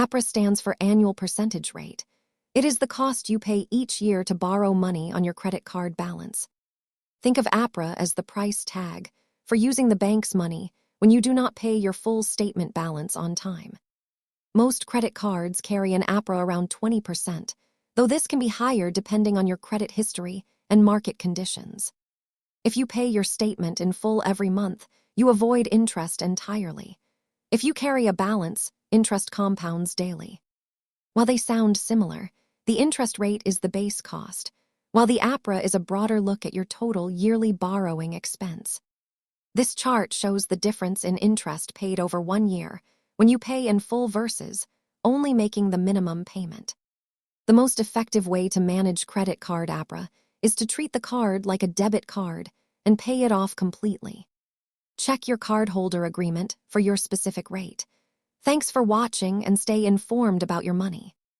APR stands for annual percentage rate. It is the cost you pay each year to borrow money on your credit card balance. Think of APR as the price tag for using the bank's money when you do not pay your full statement balance on time. Most credit cards carry an APR around 20%, though this can be higher depending on your credit history and market conditions. If you pay your statement in full every month, you avoid interest entirely. If you carry a balance, interest compounds daily. While they sound similar, the interest rate is the base cost, while the APR is a broader look at your total yearly borrowing expense. This chart shows the difference in interest paid over 1 year when you pay in full versus only making the minimum payment. The most effective way to manage credit card APR is to treat the card like a debit card and pay it off completely. Check your cardholder agreement for your specific rate. Thanks for watching and stay informed about your money.